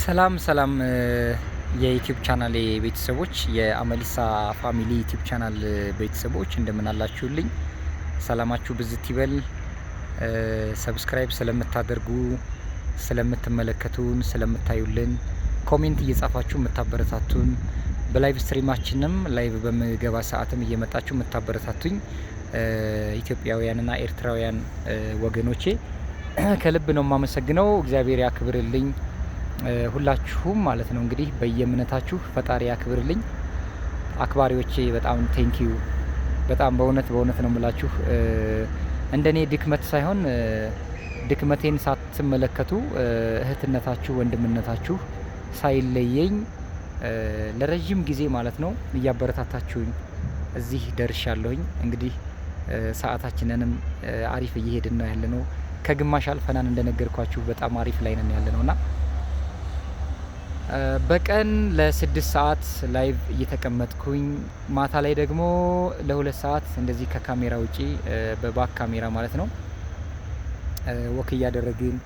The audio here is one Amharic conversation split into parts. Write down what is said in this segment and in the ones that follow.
ሰላም ሰላም የዩቲዩብ ቻናል ቤተሰቦች የአመሊሳ ፋሚሊ ዩቲዩብ ቻናል ቤተሰቦች እንደምን አላችሁልኝ? ሰላማችሁ ብዝት ይበል። ሰብስክራይብ ስለምታደርጉ፣ ስለምትመለከቱን፣ ስለምታዩልን፣ ኮሜንት እየጻፋችሁ የምታበረታቱን፣ በላይቭ ስትሪማችንም ላይቭ በምገባ ሰዓትም እየመጣችሁ የምታበረታቱኝ ኢትዮጵያውያንና ኤርትራውያን ወገኖቼ ከልብ ነው የማመሰግነው። እግዚአብሔር ያክብርልኝ ሁላችሁም ማለት ነው። እንግዲህ በየእምነታችሁ ፈጣሪ ያክብርልኝ። አክባሪዎቼ በጣም ቴንኪዩ። በጣም በእውነት ነው የምላችሁ። እንደኔ ድክመት ሳይሆን ድክመቴን ሳትመለከቱ እህትነታችሁ፣ ወንድምነታችሁ ሳይለየኝ ለረጅም ጊዜ ማለት ነው እያበረታታችሁኝ እዚህ ደርሻለሁኝ። እንግዲህ ሰዓታችንንም አሪፍ እየሄድን ነው ያለነው። ከግማሽ አልፈናን እንደነገርኳችሁ በጣም አሪፍ ላይ ነን ያለነውና በቀን ለ6 ሰዓት ላይቭ እየተቀመጥኩኝ ማታ ላይ ደግሞ ለ2 ሰዓት እንደዚህ ከካሜራ ውጪ በባክ ካሜራ ማለት ነው ወክ እያደረግን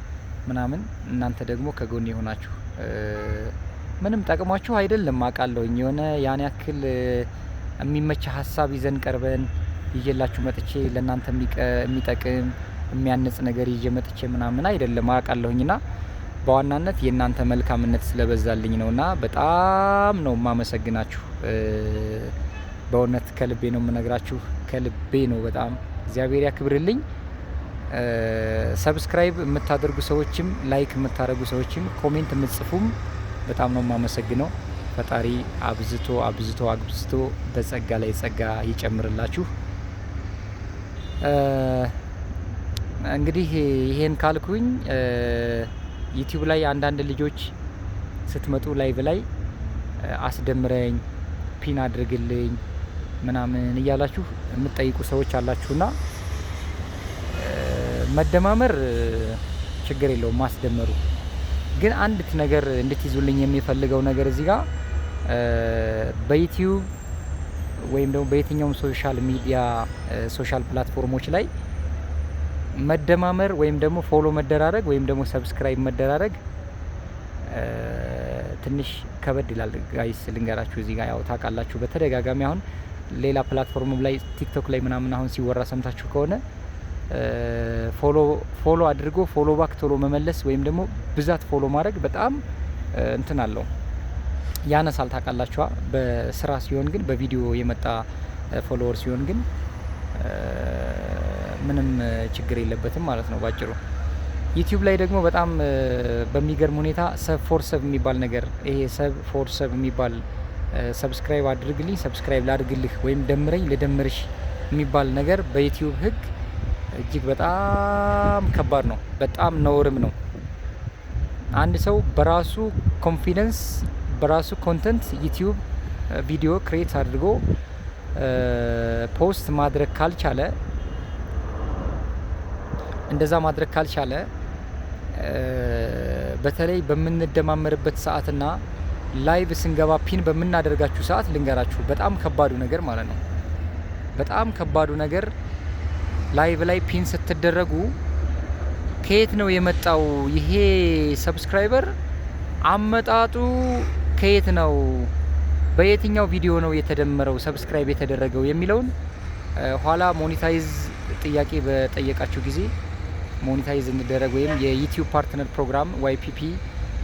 ምናምን እናንተ ደግሞ ከጎን የሆናችሁ ምንም ጠቅሟችሁ አይደለም አውቃለሁኝ። የሆነ ያን ያክል የሚመች ሀሳብ ይዘን ቀርበን ይዤላችሁ መጥቼ ለእናንተ የሚጠቅም የሚያንጽ ነገር ይዤ መጥቼ ምናምን አይደለም አውቃለሁኝና በዋናነት የእናንተ መልካምነት ስለበዛልኝ ነውና በጣም ነው ማመሰግናችሁ። በእውነት ከልቤ ነው የምነግራችሁ፣ ከልቤ ነው። በጣም እግዚአብሔር ያክብርልኝ። ሰብስክራይብ የምታደርጉ ሰዎችም ላይክ የምታደርጉ ሰዎችም ኮሜንት የምትጽፉም በጣም ነው የማመሰግነው። ፈጣሪ አብዝቶ በጸጋ ላይ ጸጋ ይጨምርላችሁ። እንግዲህ ይሄን ካልኩኝ ዩቲዩብ ላይ አንዳንድ ልጆች ስትመጡ ላይቭ ላይ አስደምረኝ፣ ፒን አድርግልኝ ምናምን እያላችሁ የምትጠይቁ ሰዎች አላችሁና መደማመር ችግር የለውም ማስደመሩ። ግን አንዲት ነገር እንድትይዙልኝ የሚፈልገው ነገር እዚህ ጋር በዩቲዩብ ወይም ደግሞ በየትኛውም ሶሻል ሚዲያ ሶሻል ፕላትፎርሞች ላይ መደማመር ወይም ደግሞ ፎሎ መደራረግ ወይም ደግሞ ሰብስክራይብ መደራረግ ትንሽ ከበድ ይላል ጋይስ። ልንገራችሁ እዚህ ጋር ያው ታውቃላችሁ፣ በተደጋጋሚ አሁን ሌላ ፕላትፎርም ላይ ቲክቶክ ላይ ምናምን አሁን ሲወራ ሰምታችሁ ከሆነ ፎሎ አድርጎ ፎሎ ባክ ቶሎ መመለስ ወይም ደግሞ ብዛት ፎሎ ማድረግ በጣም እንትን አለው ያነሳል። ታውቃላችኋ። በስራ ሲሆን ግን በቪዲዮ የመጣ ፎሎወር ሲሆን ግን ምንም ችግር የለበትም ማለት ነው ባጭሩ። ዩቲዩብ ላይ ደግሞ በጣም በሚገርም ሁኔታ ሰብ ፎር ሰብ የሚባል ነገር ይሄ ሰብ ፎር ሰብ የሚባል ሰብስክራይብ አድርግልኝ፣ ሰብስክራይብ ላድርግልህ ወይም ደምረኝ ልደምርሽ የሚባል ነገር በዩቲዩብ ሕግ እጅግ በጣም ከባድ ነው። በጣም ነውርም ነው። አንድ ሰው በራሱ ኮንፊደንስ በራሱ ኮንተንት ዩቲዩብ ቪዲዮ ክሬት አድርጎ ፖስት ማድረግ ካልቻለ እንደዛ ማድረግ ካልቻለ በተለይ በምንደማመርበት ሰዓትና ላይቭ ስንገባ ፒን በምናደርጋችሁ ሰዓት ልንገራችሁ በጣም ከባዱ ነገር ማለት ነው። በጣም ከባዱ ነገር ላይቭ ላይ ፒን ስትደረጉ ከየት ነው የመጣው ይሄ ሰብስክራይበር፣ አመጣጡ ከየት ነው፣ በየትኛው ቪዲዮ ነው የተደመረው ሰብስክራይብ የተደረገው የሚለውን ኋላ ሞኔታይዝ ጥያቄ በጠየቃችሁ ጊዜ ሞኔታይዝ እንደረግ ወይም የዩቲዩብ ፓርትነር ፕሮግራም YPP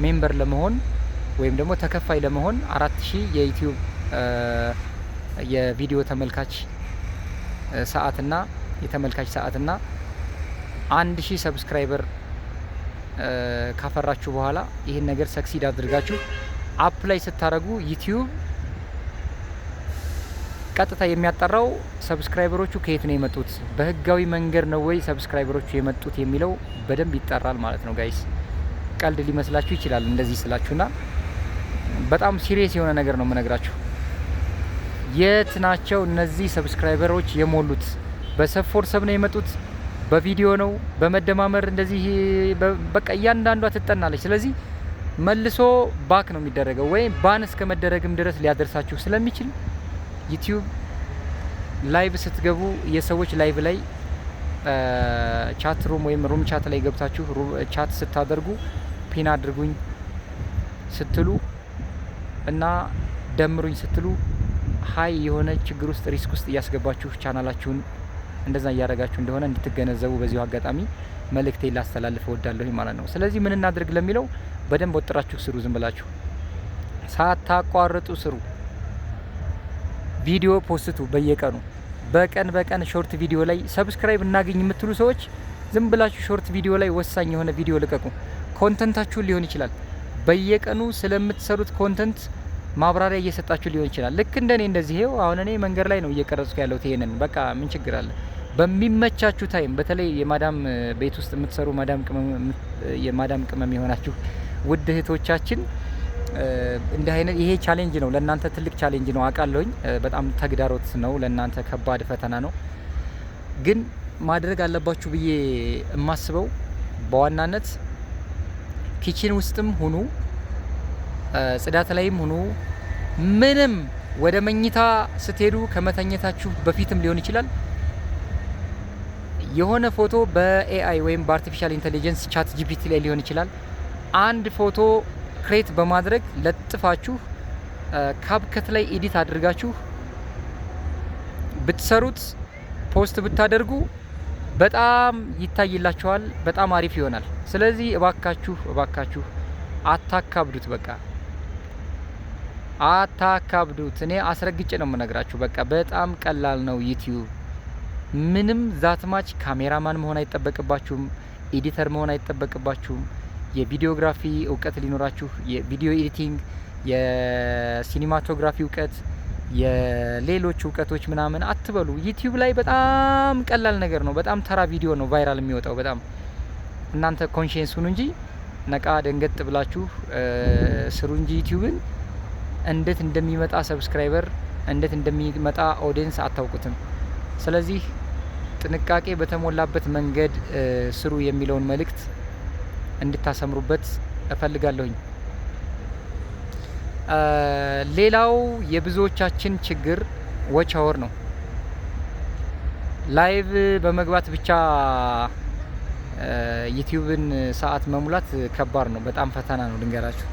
ሜምበር ለመሆን ወይም ደግሞ ተከፋይ ለመሆን 4000 የዩቲዩብ የቪዲዮ ተመልካች ሰዓትና የተመልካች ሰዓትና 1000 ሰብስክራይበር ካፈራችሁ በኋላ ይህን ነገር ሰክሲድ አድርጋችሁ አፕ ላይ ስታረጉ ዩቲዩብ ቀጥታ የሚያጣራው ሰብስክራይበሮቹ ከየት ነው የመጡት፣ በህጋዊ መንገድ ነው ወይ ሰብስክራይበሮቹ የመጡት የሚለው በደንብ ይጣራል ማለት ነው ጋይስ። ቀልድ ሊመስላችሁ ይችላል እንደዚህ ስላችሁና በጣም ሲሪየስ የሆነ ነገር ነው የምነግራችሁ። የት ናቸው እነዚህ ሰብስክራይበሮች የሞሉት? በሰብ ፎር ሰብ ነው የመጡት? በቪዲዮ ነው? በመደማመር እንደዚህ በቃ እያንዳንዷ ትጠናለች። ስለዚህ መልሶ ባክ ነው የሚደረገው ወይም ባን እስከ መደረግም ድረስ ሊያደርሳችሁ ስለሚችል ዩቲዩብ ላይቭ ስትገቡ የሰዎች ላይቭ ላይ ቻት ሩም ወይም ሩም ቻት ላይ ገብታችሁ ቻት ስታደርጉ ፒን አድርጉኝ ስትሉ እና ደምሩኝ ስትሉ ሀይ የሆነ ችግር ውስጥ ሪስክ ውስጥ እያስገባችሁ ቻናላችሁን እንደዛ እያደረጋችሁ እንደሆነ እንድትገነዘቡ በዚሁ አጋጣሚ መልእክቴ ላስተላልፍ እወዳለሁ ማለት ነው። ስለዚህ ምን እናድርግ ለሚለው በደንብ ወጥራችሁ ስሩ። ዝም ብላችሁ ሳታቋርጡ ስሩ። ቪዲዮ ፖስቱ በየቀኑ በቀን ሾርት ቪዲዮ ላይ ሰብስክራይብ እናገኝ የምትሉ ሰዎች ዝም ብላችሁ ሾርት ቪዲዮ ላይ ወሳኝ የሆነ ቪዲዮ ልቀቁ። ኮንተንታችሁን ሊሆን ይችላል በየቀኑ ስለምትሰሩት ኮንተንት ማብራሪያ እየሰጣችሁ ሊሆን ይችላል። ልክ እንደኔ እንደዚህ ይሄው አሁን እኔ መንገድ ላይ ነው እየቀረጽኩ ያለሁት ይሄንን። በቃ ምን ችግር አለ? በሚመቻችሁ ታይም በተለይ የማዳም ቤት ውስጥ የምትሰሩ የማዳም ቅመም የሆናችሁ ውድ እህቶቻችን እንደ አይነት ይሄ ቻሌንጅ ነው ለእናንተ ትልቅ ቻሌንጅ ነው አውቃለሁኝ። በጣም ተግዳሮት ነው ለእናንተ ከባድ ፈተና ነው። ግን ማድረግ አለባችሁ ብዬ የማስበው በዋናነት ኪችን ውስጥም ሁኑ ጽዳት ላይም ሁኑ ምንም ወደ መኝታ ስትሄዱ ከመተኘታችሁ በፊትም ሊሆን ይችላል የሆነ ፎቶ በኤአይ ወይም በአርቲፊሻል ኢንተለጀንስ ቻት ጂፒቲ ላይ ሊሆን ይችላል አንድ ፎቶ ክሬት በማድረግ ለጥፋችሁ ካፕከት ላይ ኤዲት አድርጋችሁ ብትሰሩት ፖስት ብታደርጉ በጣም ይታይላችኋል። በጣም አሪፍ ይሆናል። ስለዚህ እባካችሁ አታካብዱት። በቃ አታካብዱት። እኔ አስረግጬ ነው የምነግራችሁ። በቃ በጣም ቀላል ነው ዩቲዩብ። ምንም ዛትማች ካሜራማን መሆን አይጠበቅባችሁም። ኤዲተር መሆን አይጠበቅባችሁም። የቪዲዮግራፊ እውቀት ሊኖራችሁ፣ የቪዲዮ ኤዲቲንግ፣ የሲኒማቶግራፊ እውቀት፣ የሌሎች እውቀቶች ምናምን አትበሉ። ዩቲዩብ ላይ በጣም ቀላል ነገር ነው። በጣም ተራ ቪዲዮ ነው ቫይራል የሚወጣው። በጣም እናንተ ኮንሽንስ ሁኑ እንጂ ነቃ ደንገጥ ብላችሁ ስሩ እንጂ ዩቲዩብን እንዴት እንደሚመጣ ሰብስክራይበር እንዴት እንደሚመጣ ኦዲየንስ አታውቁትም። ስለዚህ ጥንቃቄ በተሞላበት መንገድ ስሩ የሚለውን መልእክት እንድታሰምሩበት እፈልጋለሁኝ። ሌላው የብዙዎቻችን ችግር ዎች አወር ነው። ላይቭ በመግባት ብቻ ዩቲዩብን ሰዓት መሙላት ከባድ ነው። በጣም ፈተና ነው ልንገራችሁ።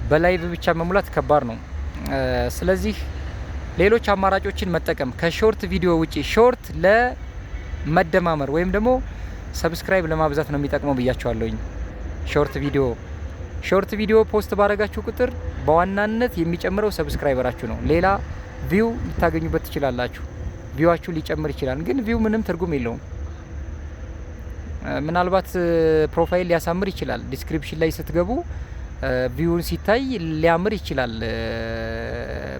በላይቭ ብቻ መሙላት ከባድ ነው። ስለዚህ ሌሎች አማራጮችን መጠቀም ከሾርት ቪዲዮ ውጪ ሾርት ለመደማመር ወይም ደግሞ ሰብስክራይብ ለማብዛት ነው የሚጠቅመው ብያቸዋለሁኝ። ሾርት ቪዲዮ ፖስት ባረጋችሁ ቁጥር በዋናነት የሚጨምረው ሰብስክራይበራችሁ ነው። ሌላ ቪው ልታገኙበት ትችላላችሁ። ቪዋችሁ ሊጨምር ይችላል፣ ግን ቪው ምንም ትርጉም የለውም። ምናልባት ፕሮፋይል ሊያሳምር ይችላል። ዲስክሪፕሽን ላይ ስትገቡ ቪውን ሲታይ ሊያምር ይችላል።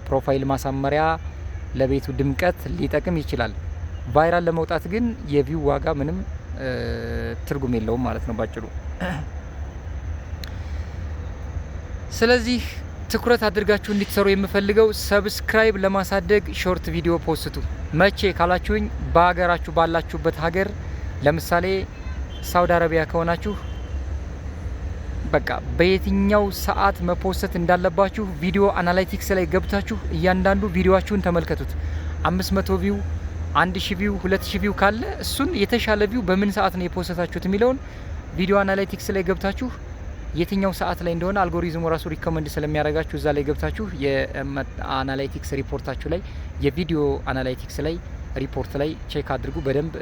ፕሮፋይል ማሳመሪያ ለቤቱ ድምቀት ሊጠቅም ይችላል። ቫይራል ለመውጣት ግን የቪው ዋጋ ምንም ትርጉም የለውም ማለት ነው ባጭሩ። ስለዚህ ትኩረት አድርጋችሁ እንድትሰሩ የምፈልገው ሰብስክራይብ ለማሳደግ ሾርት ቪዲዮ ፖስቱ። መቼ ካላችሁኝ በሀገራችሁ ባላችሁበት ሀገር ለምሳሌ ሳውዲ አረቢያ ከሆናችሁ በቃ በየትኛው ሰዓት መፖሰት እንዳለባችሁ ቪዲዮ አናላይቲክስ ላይ ገብታችሁ እያንዳንዱ ቪዲዮአችሁን ተመልከቱት። 500 ቪው፣ 1000 ቪው፣ 2000 ቪው ካለ እሱን የተሻለ ቪው በምን ሰዓት ነው የፖሰታችሁት የሚለውን ቪዲዮ አናላይቲክስ ላይ ገብታችሁ የትኛው ሰዓት ላይ እንደሆነ አልጎሪዝሙ ራሱ ሪኮመንድ ስለሚያደርጋችሁ እዛ ላይ ገብታችሁ የአናላይቲክስ ሪፖርታችሁ ላይ የቪዲዮ አናላይቲክስ ላይ ሪፖርት ላይ ቼክ አድርጉ። በደንብ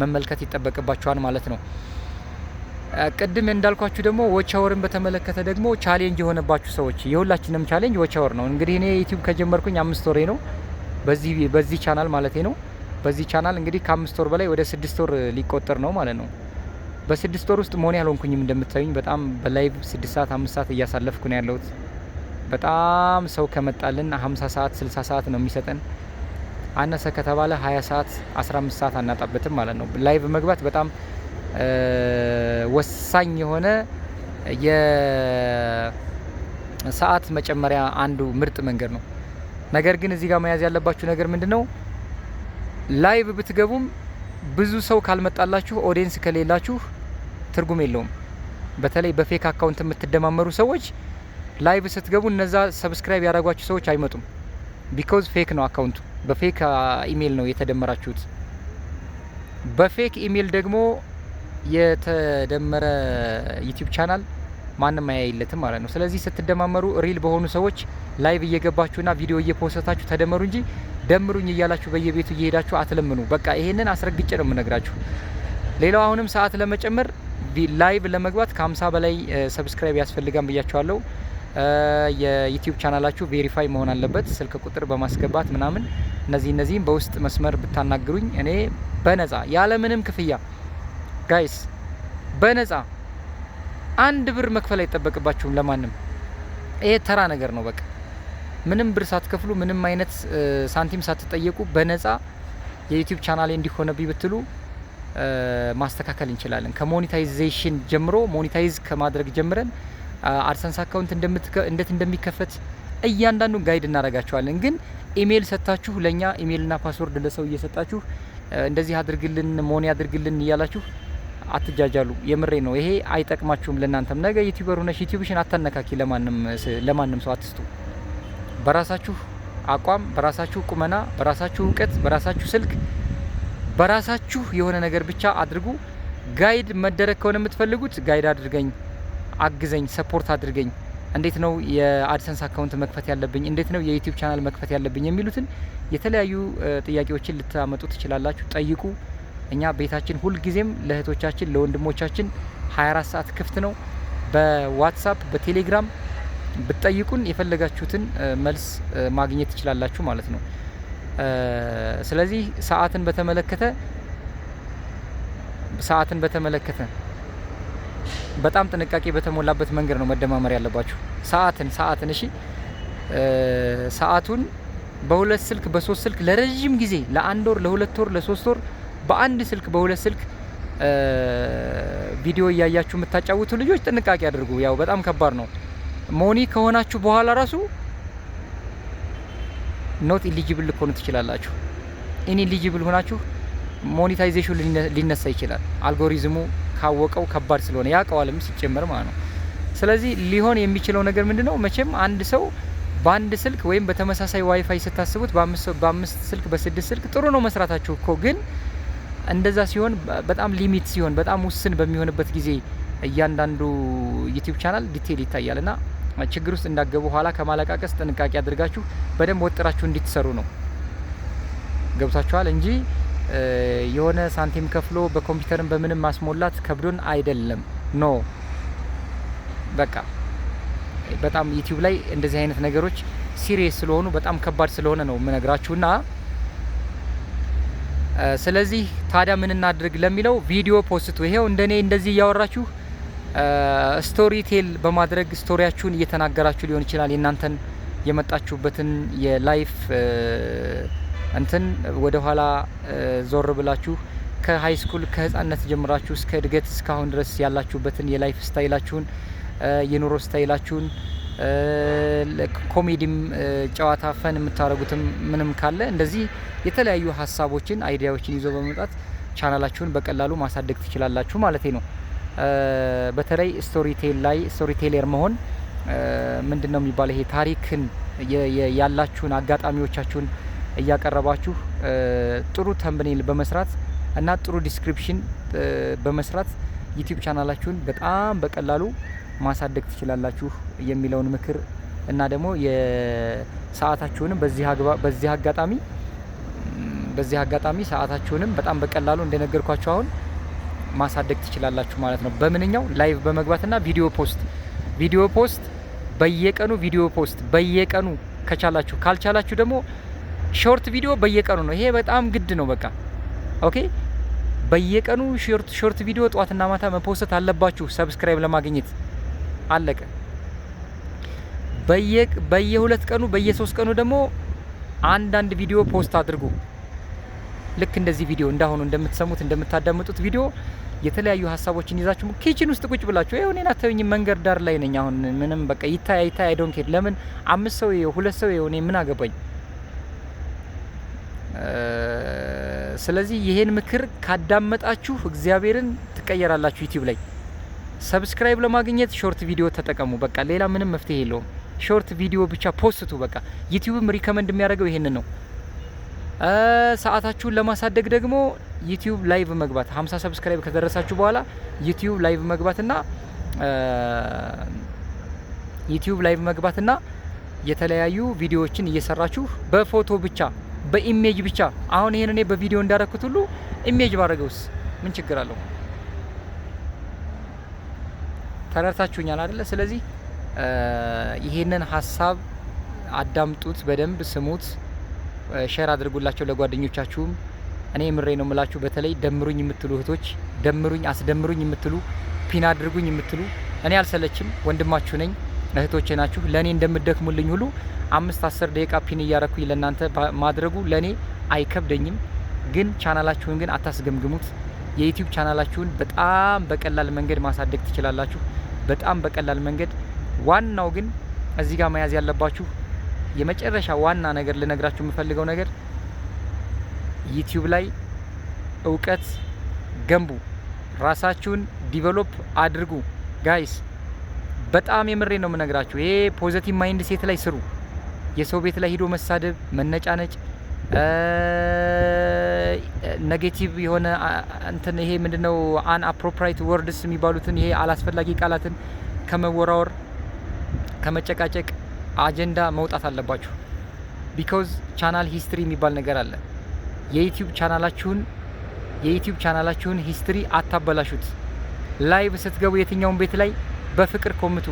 መመልከት ይጠበቅባችኋል ማለት ነው። ቅድም እንዳልኳችሁ ደግሞ ዎች አወርን በተመለከተ ደግሞ ቻሌንጅ የሆነባችሁ ሰዎች የሁላችንም ቻሌንጅ ዎች አወር ነው። እንግዲህ እኔ ዩቲዩብ ከጀመርኩኝ 5 ወሬ ነው። በዚህ ቻናል ማለት ነው። በዚህ ቻናል እንግዲህ ከ5 ወር በላይ ወደ 6 ወር ሊቆጠር ነው ማለት ነው። በ6 ወር ውስጥ መሆን ያልሆንኩኝም እንደምታዩኝ በጣም በላይቭ 6 ሰዓት 5 ሰዓት እያሳለፍኩ ነው ያለሁት። በጣም ሰው ከመጣልን 50 ሰዓት 60 ሰዓት ነው የሚሰጠን። አነሰ ከተባለ 20 ሰዓት 15 ሰዓት አናጣበትም ማለት ነው። ላይቭ መግባት በጣም ወሳኝ የሆነ የሰዓት መጨመሪያ አንዱ ምርጥ መንገድ ነው። ነገር ግን እዚህ ጋር መያዝ ያለባችሁ ነገር ምንድነው? ላይቭ ብትገቡም ብዙ ሰው ካልመጣላችሁ ኦዲየንስ ከሌላችሁ ትርጉም የለውም። በተለይ በፌክ አካውንት የምትደማመሩ ሰዎች ላይቭ ስትገቡ እነዛ ሰብስክራይብ ያደረጓችሁ ሰዎች አይመጡም። ቢኮዝ ፌክ ነው አካውንቱ። በፌክ ኢሜል ነው የተደመራችሁት። በፌክ ኢሜል ደግሞ የተደመረ ዩቲዩብ ቻናል ማንም አያይለትም ማለት ነው። ስለዚህ ስትደማመሩ ሪል በሆኑ ሰዎች ላይቭ እየገባችሁና ቪዲዮ እየፖስታችሁ ተደመሩ እንጂ ደምሩኝ እያላችሁ በየቤቱ እየሄዳችሁ አትለምኑ። በቃ ይሄንን አስረግጬ ነው የምነግራችሁ። ሌላው አሁንም ሰዓት ለመጨመር ላይቭ ለመግባት ከ50 በላይ ሰብስክራይብ ያስፈልጋም ብያችኋለሁ። የዩቲዩብ ቻናላችሁ ቬሪፋይ መሆን አለበት፣ ስልክ ቁጥር በማስገባት ምናምን። እነዚህም በውስጥ መስመር ብታናግሩኝ እኔ በነጻ ያለምንም ክፍያ ጋይስ፣ በነጻ 1 ብር መክፈል አይጠበቅባችሁም ለማንም። ይሄ ተራ ነገር ነው። በቃ ምንም ብር ሳትከፍሉ ምንም አይነት ሳንቲም ሳትጠየቁ በነጻ የዩቲዩብ ቻናሌ እንዲሆነብኝ ብትሉ ማስተካከል እንችላለን። ከሞኔታይዜሽን ጀምሮ ሞኔታይዝ ከማድረግ ጀምረን አድሰንስ አካውንት እንዴት እንደሚከፈት እያንዳንዱን ጋይድ እናደርጋቸዋለን። ግን ኢሜይል ሰጥታችሁ ለኛ ኢሜይልና ፓስወርድ ለሰው እየሰጣችሁ እንደዚህ አድርግልን ሞኔ አድርግልን እያላችሁ አትጃጃሉ። የምሬ ነው። ይሄ አይጠቅማችሁም ለናንተም። ነገ ዩቲዩበር ሆነሽ ዩቲዩብሽን አታነካኪ፣ ለማንም ሰው አትስጡ። በራሳችሁ አቋም፣ በራሳችሁ ቁመና፣ በራሳችሁ እውቀት፣ በራሳችሁ ስልክ፣ በራሳችሁ የሆነ ነገር ብቻ አድርጉ። ጋይድ መደረግ ከሆነ የምትፈልጉት ጋይድ አድርገኝ፣ አግዘኝ፣ ሰፖርት አድርገኝ፣ እንዴት ነው የአድሰንስ አካውንት መክፈት ያለብኝ፣ እንዴት ነው የዩቲዩብ ቻናል መክፈት ያለብኝ የሚሉትን የተለያዩ ጥያቄዎችን ልታመጡ ትችላላችሁ። ጠይቁ። እኛ ቤታችን ሁልጊዜም ለእህቶቻችን ለወንድሞቻችን 24 ሰዓት ክፍት ነው። በዋትሳፕ በቴሌግራም ብትጠይቁን የፈለጋችሁትን መልስ ማግኘት ትችላላችሁ ማለት ነው። ስለዚህ ሰዓትን በተመለከተ በጣም ጥንቃቄ በተሞላበት መንገድ ነው መደማመር ያለባችሁ። ሰዓትን እሺ፣ ሰዓቱን በሁለት ስልክ በሶስት ስልክ ለረጅም ጊዜ ለ1 ወር ለ2 ወር ለ3 ወር በአንድ ስልክ በሁለት ስልክ ቪዲዮ እያያችሁ የምታጫውቱ ልጆች ጥንቃቄ አድርጉ። ያው በጣም ከባድ ነው። ሞኒ ከሆናችሁ በኋላ ራሱ ኖት ኢሊጂብል ልትሆኑ ትችላላችሁ። ኢሊጂብል ሆናችሁ ሞኔታይዜሽን ሊነሳ ይችላል። አልጎሪዝሙ ካወቀው ከባድ ስለሆነ ያውቀዋልም ሲጨመር ማለት ነው። ስለዚህ ሊሆን የሚችለው ነገር ምንድነው? መቼም አንድ ሰው በአንድ ስልክ ወይም በተመሳሳይ ዋይፋይ ስታስቡት በአምስት ስልክ በስድስት ስልክ ጥሩ ነው መስራታችሁ እኮ። ግን እንደዛ ሲሆን በጣም ሊሚት ሲሆን በጣም ውስን በሚሆንበት ጊዜ እያንዳንዱ ዩቲዩብ ቻናል ዲቴል ይታያል እና ችግር ውስጥ እንዳገቡ ኋላ ከማለቃቀስ ጥንቃቄ አድርጋችሁ በደንብ ወጥራችሁ እንድትሰሩ ነው። ገብታችኋል? እንጂ የሆነ ሳንቲም ከፍሎ በኮምፒውተርን በምንም ማስሞላት ከብዶን አይደለም። ኖ በቃ በጣም ዩቲዩብ ላይ እንደዚህ አይነት ነገሮች ሲሪየስ ስለሆኑ በጣም ከባድ ስለሆነ ነው የምነግራችሁና ስለዚህ ታዲያ ምን እናድርግ ለሚለው ቪዲዮ ፖስቱ። ይሄው እንደኔ እንደዚህ እያወራችሁ ስቶሪ ቴል በማድረግ ስቶሪያችሁን እየተናገራችሁ ሊሆን ይችላል። የናንተን የመጣችሁበትን የላይፍ እንትን ወደ ኋላ ዞር ብላችሁ ከሃይ ስኩል ከህፃነት ጀምራችሁ እስከ እድገት እስካሁን ድረስ ያላችሁበትን የላይፍ ስታይላችሁን የኑሮ ስታይላችሁን ኮሜዲም ጨዋታ ፈን የምታረጉትም ምንም ካለ እንደዚህ የተለያዩ ሀሳቦችን አይዲያዎችን ይዞ በመምጣት ቻናላችሁን በቀላሉ ማሳደግ ትችላላችሁ ማለት ነው። በተለይ ስቶሪቴለር መሆን ምንድነው የሚባለው? ይሄ ታሪክን ያላችሁን አጋጣሚዎቻችሁን እያቀረባችሁ ጥሩ ተምብኔል በመስራት እና ጥሩ ዲስክሪፕሽን በመስራት ዩቲዩብ ቻናላችሁን በጣም በቀላሉ ማሳደግ ትችላላችሁ የሚለውን ምክር እና ደግሞ የሰዓታችሁንም በዚህ አጋጣሚ ሰዓታችሁንም በጣም በቀላሉ እንደነገርኳችሁ አሁን ማሳደግ ትችላላችሁ ማለት ነው። በምንኛው ላይቭ በመግባትና ቪዲዮ ፖስት በየቀኑ ቪዲዮ ፖስት በየቀኑ ከቻላችሁ፣ ካልቻላችሁ ደግሞ ሾርት ቪዲዮ በየቀኑ ነው። ይሄ በጣም ግድ ነው። በቃ ኦኬ፣ በየቀኑ ሾርት ቪዲዮ ጧትና ማታ መፖስት አለባችሁ ሰብስክራይብ ለማግኘት። አለቀ። በየሁለት ቀኑ በየሶስት ቀኑ ደግሞ አንዳንድ ቪዲዮ ፖስት አድርጉ። ልክ እንደዚህ ቪዲዮ እንዳሁኑ እንደምትሰሙት እንደምታዳምጡት ቪዲዮ የተለያዩ ሀሳቦችን ይዛችሁ ኪችን ውስጥ ቁጭ ብላችሁ ይሄው እኔን አታዩኝም፣ መንገድ ዳር ላይ ነኝ አሁን ምንም በቃ ይታይ አይ ዶንት ኬር። ለምን 5 ሰው ይሄው 2 ሰው ይሄው እኔ ምን አገባኝ? ስለዚህ ይሄን ምክር ካዳመጣችሁ እግዚአብሔርን ትቀየራላችሁ። ዩቲዩብ ላይ ሰብስክራይብ ለማግኘት ሾርት ቪዲዮ ተጠቀሙ። በቃ ሌላ ምንም መፍትሄ የለውም። ሾርት ቪዲዮ ብቻ ፖስቱ። በቃ ዩቲዩብም ሪከመንድ የሚያደርገው ይሄንን ነው። ሰዓታችሁን ለማሳደግ ደግሞ ዩቲዩብ ላይቭ መግባት 50 ሰብስክራይብ ከደረሳችሁ በኋላ ዩቲዩብ ላይቭ መግባትና ዩቲዩብ ላይቭ መግባትና የተለያዩ ቪዲዮዎችን እየሰራችሁ በፎቶ ብቻ በኢሜጅ ብቻ አሁን ይሄን እኔ በቪዲዮ እንዳረኩት ሁሉ ኢሜጅ ባረገውስ ምን ችግር አለው? ተረድታችሁኛል አይደለ? ስለዚህ ይሄንን ሀሳብ አዳምጡት፣ በደንብ ስሙት፣ ሼር አድርጉላቸው ለጓደኞቻችሁም። እኔ ምሬ ነው የምላችሁ። በተለይ ደምሩኝ የምትሉ እህቶች፣ ደምሩኝ አስደምሩኝ የምትሉ ፒን አድርጉኝ የምትሉ እኔ አልሰለችም፣ ወንድማችሁ ነኝ፣ እህቶቼ ናችሁ። ለኔ እንደምትደክሙልኝ ሁሉ 5-10 ደቂቃ ፒን እያረኩኝ ለናንተ ማድረጉ ለኔ አይከብደኝም። ግን ቻናላችሁን ግን አታስገምግሙት። የዩቲዩብ ቻናላችሁን በጣም በቀላል መንገድ ማሳደግ ትችላላችሁ፣ በጣም በቀላል መንገድ። ዋናው ግን እዚህ ጋር መያዝ ያለባችሁ የመጨረሻ ዋና ነገር ልነግራችሁ የምፈልገው ነገር ዩቲዩብ ላይ እውቀት ገንቡ፣ ራሳችሁን ዲቨሎፕ አድርጉ ጋይስ። በጣም የምሬ ነው የምነግራችሁ። ይሄ ፖዚቲቭ ማይንድ ሴት ላይ ስሩ። የሰው ቤት ላይ ሂዶ መሳደብ፣ መነጫነጭ፣ ኔጌቲቭ የሆነ እንትን ይሄ ምንድነው አን አፕሮፕሪየት ወርድስ የሚባሉትን ይሄ አላስፈላጊ ቃላትን ከመወራወር ከመጨቃጨቅ አጀንዳ መውጣት አለባችሁ። ቢኮዝ ቻናል ሂስትሪ የሚባል ነገር አለ። የዩቲዩብ ቻናላችሁን ሂስትሪ አታበላሹት። ላይቭ ስትገቡ የትኛውን ቤት ላይ በፍቅር ኮምቱ።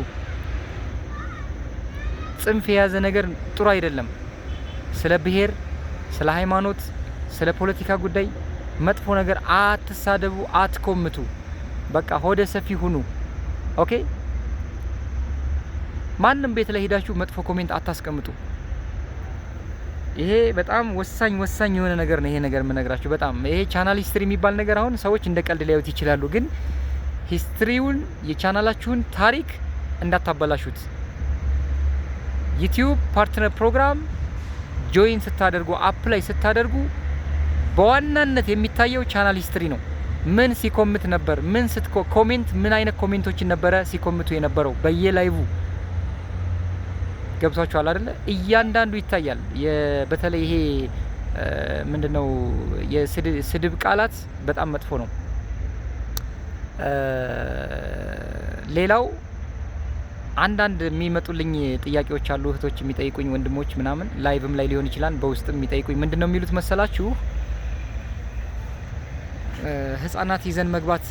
ጽንፍ የያዘ ነገር ጥሩ አይደለም። ስለ ብሔር፣ ስለ ሃይማኖት፣ ስለ ፖለቲካ ጉዳይ መጥፎ ነገር አትሳደቡ፣ አትኮምቱ። በቃ ሆደ ሰፊ ሁኑ። ኦኬ። ማንም ቤት ላይ ሄዳችሁ መጥፎ ኮሜንት አታስቀምጡ። ይሄ በጣም ወሳኝ የሆነ ነገር ነው። ይሄ ነገር የምነግራችሁ በጣም ይሄ ቻናል ሂስትሪ የሚባል ነገር አሁን ሰዎች እንደ ቀልድ ሊያዩት ይችላሉ፣ ግን ሂስትሪውን የቻናላችሁን ታሪክ እንዳታበላሹት። ዩቲዩብ ፓርትነር ፕሮግራም ጆይን ስታደርጉ አፕላይ ስታደርጉ በዋናነት የሚታየው ቻናል ሂስትሪ ነው። ምን ሲኮምት ነበር፣ ምን ኮሜንት፣ ምን አይነት ኮሜንቶችን ነበረ ሲኮምቱ የነበረው በየላይቭ ገብቷችኋል አይደለ? እያንዳንዱ ይታያል። በተለይ ይሄ ምንድነው የስድብ ቃላት በጣም መጥፎ ነው። ሌላው አንዳንድ የሚመጡልኝ ጥያቄዎች አሉ፣ እህቶች የሚጠይቁኝ፣ ወንድሞች ምናምን ላይቭም ላይ ሊሆን ይችላል፣ በውስጥም የሚጠይቁኝ ምንድነው የሚሉት መሰላችሁ? ህፃናት ይዘን መግባት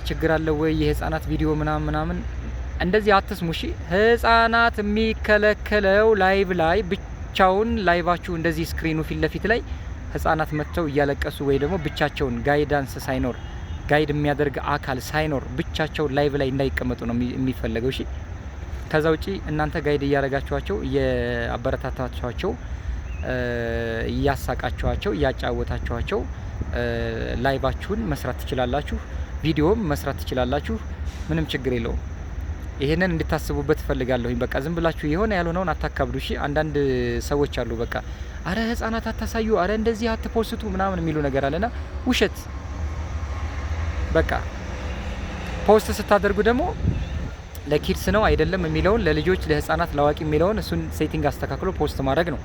ችግር አለ ወይ? የህፃናት ቪዲዮ ምናምን እንደዚህ አትስሙ። እሺ፣ ህፃናት የሚከለከለው ላይቭ ላይ ብቻውን ላይቫችሁ እንደዚህ ስክሪኑ ፊት ለፊት ላይ ህፃናት መጥተው እያለቀሱ ወይ ደግሞ ብቻቸውን ጋይዳንስ ሳይኖር ጋይድ የሚያደርግ አካል ሳይኖር ብቻቸውን ላይቭ ላይ እንዳይቀመጡ ነው የሚፈለገው። እሺ፣ ከዛ ውጪ እናንተ ጋይድ እያረጋችኋቸው፣ እያበረታታችኋቸው፣ እያሳቃችኋቸው፣ እያጫወታችኋቸው ላይቫችሁን መስራት ትችላላችሁ፣ ቪዲዮም መስራት ትችላላችሁ። ምንም ችግር የለውም። ይሄንን እንድታስቡበት እፈልጋለሁኝ። በቃ ዝም ብላችሁ የሆነ ያልሆነውን አታካብዱ። እሺ፣ አንዳንድ ሰዎች አሉ በቃ አረ ህፃናት አታሳዩ፣ አረ እንደዚህ አትፖስቱ ምናምን የሚሉ ነገር አለና ውሸት። በቃ ፖስት ስታደርጉ ደግሞ ለኪድስ ነው አይደለም የሚለውን ለልጆች፣ ለህፃናት፣ ለአዋቂ የሚለውን እሱን ሴቲንግ አስተካክሎ ፖስት ማድረግ ነው።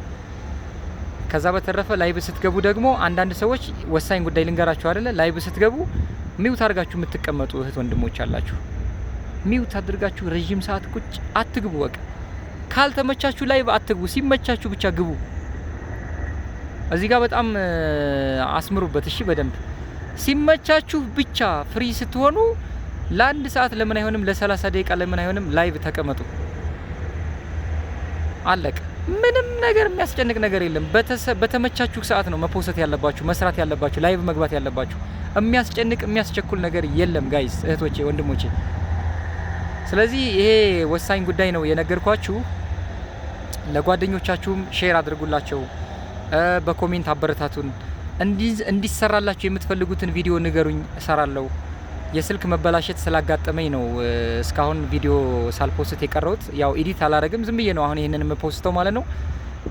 ከዛ በተረፈ ላይቭ ስትገቡ ደግሞ አንዳንድ ሰዎች ወሳኝ ጉዳይ ልንገራችሁ አይደለ? ላይቭ ስትገቡ ሚውት አድርጋችሁ የምትቀመጡ እህት ወንድሞች አላችሁ። ሚውት አድርጋችሁ ረጅም ሰዓት ቁጭ አትግቡ። በቃ ካልተመቻችሁ ላይቭ አትግቡ፣ ሲመቻችሁ ብቻ ግቡ። እዚህ ጋር በጣም አስምሩበት እሺ፣ በደንብ ሲመቻችሁ ብቻ። ፍሪ ስትሆኑ ለአንድ ሰዓት ለምን አይሆንም? ለ30 ደቂቃ ለምን አይሆንም? ላይቭ ተቀመጡ። አለቀ። ምንም ነገር የሚያስጨንቅ ነገር የለም። በተመቻችሁ ሰዓት ነው መፖሰት ያለባችሁ፣ መስራት ያለባችሁ፣ ላይቭ መግባት ያለባችሁ። የሚያስጨንቅ የሚያስቸኩል ነገር የለም ጋይስ፣ እህቶቼ፣ ወንድሞቼ። ስለዚህ ይሄ ወሳኝ ጉዳይ ነው የነገርኳችሁ። ለጓደኞቻችሁም ሼር አድርጉላቸው፣ በኮሜንት አበረታቱን። እንዲሰራላችሁ የምትፈልጉትን ቪዲዮ ንገሩኝ፣ እሰራለሁ። የስልክ መበላሸት ስላጋጠመኝ ነው እስካሁን ቪዲዮ ሳልፖስት የቀረውት። ያው ኤዲት አላረግም፣ ዝም ብዬ ነው አሁን ይሄንን የምፖስተው ማለት ነው።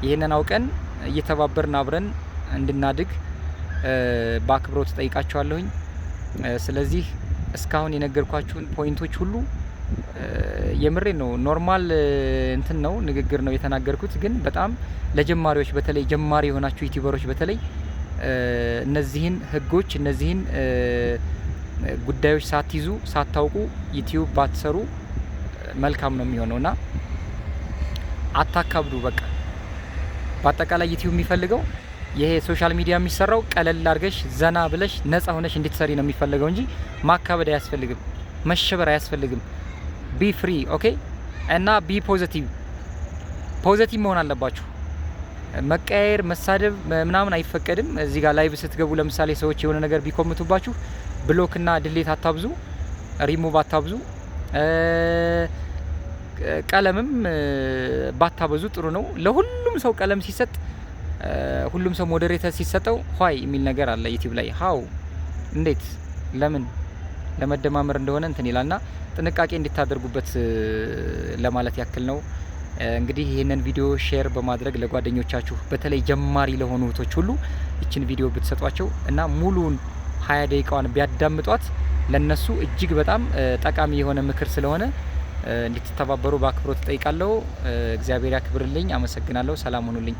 ይሄንን አውቀን እየተባበርን አብረን እንድናድግ በአክብሮት ጠይቃችኋለሁኝ። ስለዚህ እስካሁን የነገርኳችሁን ፖይንቶች ሁሉ የምሬ ነው፣ ኖርማል እንትን ነው ንግግር ነው የተናገርኩት። ግን በጣም ለጀማሪዎች፣ በተለይ ጀማሪ የሆናችሁ ዩቲዩበሮች በተለይ እነዚህን ህጎች፣ እነዚህን ጉዳዮች ሳትይዙ ሳታውቁ ዩቲዩብ ባትሰሩ መልካም ነው የሚሆነውና አታካብዱ። በቃ በአጠቃላይ ዩቲዩብ የሚፈልገው ይሄ ሶሻል ሚዲያ የሚሰራው ቀለል አድርገሽ ዘና ብለሽ ነጻ ሆነሽ እንድትሰሪ ነው የሚፈልገው እንጂ ማካበድ አያስፈልግም፣ መሸበር አያስፈልግም። ቢ ፍሪ ኦኬ። እና ቢ ፖዚቲቭ መሆን አለባችሁ። መቀያየር፣ መሳደብ ምናምን አይፈቀድም። እዚህ ጋር ላይቭ ስትገቡ ለምሳሌ ሰዎች የሆነ ነገር ቢኮምቱባችሁ ብሎክና ድሌት አታብዙ፣ ሪሙቭ አታብዙ፣ ቀለምም ባታበዙ ጥሩ ነው። ለሁሉም ሰው ቀለም ሲሰጥ ሁሉም ሰው ሞዴሬተር ሲሰጠው ኋይ የሚል ነገር አለ ዩቲዩብ ላይ። ሀው እንዴት ለምን ለመደማመር እንደሆነ እንትን ይላልና ጥንቃቄ እንድታደርጉበት ለማለት ያክል ነው። እንግዲህ ይህንን ቪዲዮ ሼር በማድረግ ለጓደኞቻችሁ በተለይ ጀማሪ ለሆኑ እህቶች ሁሉ ይችን ቪዲዮ ብትሰጧቸው እና ሙሉን 20 ደቂቃዋን ቢያዳምጧት ለነሱ እጅግ በጣም ጠቃሚ የሆነ ምክር ስለሆነ እንድትተባበሩ በአክብሮት ጠይቃለሁ። እግዚአብሔር ያክብርልኝ። አመሰግናለሁ። ሰላም ሁኑልኝ።